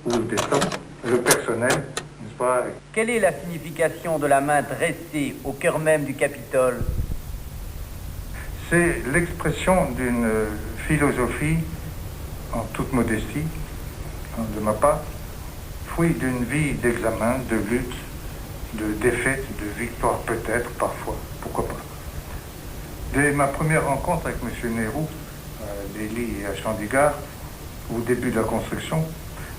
où nous testons, le personnel, n'est-ce pas? Quelle est la signification de la main dressée au cœur même du Capitole? C'est l'expression d'une philosophie, en toute modestie, de ma part, fruit d'une vie d'examen, de lutte, de défaite, de victoire peut-être, parfois, pourquoi pas. Dès ma première rencontre avec M. Nehru, à Delhi et à Chandigarh, au début de la construction,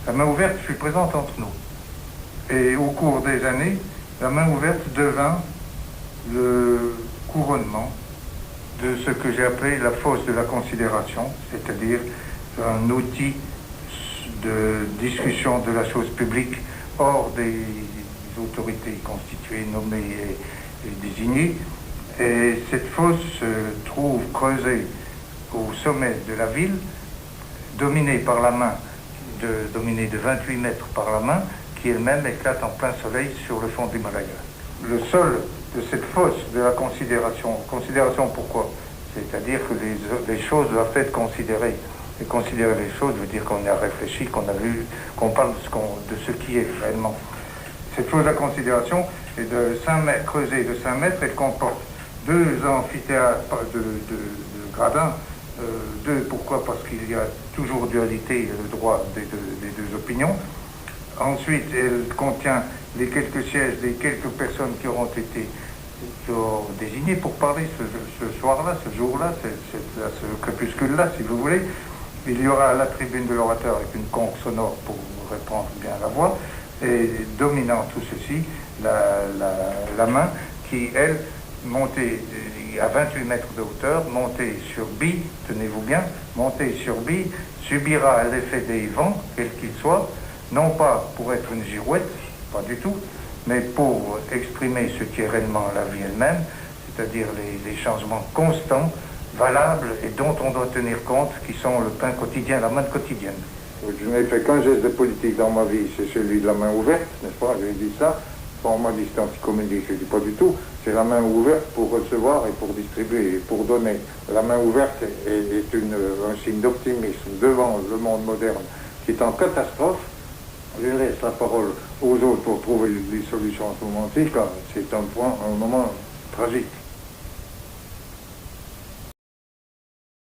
la main ouverte fut présente entre nous. Et au cours des années, la main ouverte devint le couronnement de ce que j'ai appelé la fosse de la considération, c'est-à-dire un outil de discussion de la chose publique hors des autorités constituées, nommées et désignées. Et cette fosse se trouve creusée au sommet de la ville, dominée par la main, dominée de 28 mètres par la main, qui elle-même éclate en plein soleil sur le fond de l'Himalaya. Le sol de cette fosse de la considération pourquoi? C'est-à-dire que les choses doivent être considérées. Et considérer les choses veut dire qu'on a réfléchi, qu'on a vu, qu'on parle de ce qui est réellement. Cette fosse de la considération est de 5 mètres, creusée de 5 mètres, elle comporte 2 amphithéâtres de gradins. Pourquoi? Parce qu'il y a toujours dualité et le droit des deux opinions. Ensuite, elle contient les quelques sièges des quelques personnes qui auront été désignées pour parler ce soir-là, ce jour-là, ce crépuscule-là, si vous voulez. Il y aura la tribune de l'orateur avec une conque sonore pour répondre bien à la voix, et dominant tout ceci, la main qui, elle, montée à 28 mètres de hauteur, montée sur bille, tenez-vous bien, montée sur bille, subira l'effet des vents, quel qu'il soit, non pas pour être une girouette, pas du tout, mais pour exprimer ce qui est réellement la vie elle-même, c'est-à-dire les changements constants, valables et dont on doit tenir compte, qui sont le pain quotidien, la main quotidienne. Je n'ai fait qu'un geste de politique dans ma vie, c'est celui de la main ouverte, n'est-ce pas? J'ai dit ça. Bon, moi, dit c'est anticomédique, je ne dis pas du tout. C'est la main ouverte pour recevoir et pour distribuer et pour donner. La main ouverte est un signe d'optimisme devant le monde moderne qui est en catastrophe. Je laisse la parole aux autres pour trouver des solutions à ce moment-ci, car c'est un moment tragique.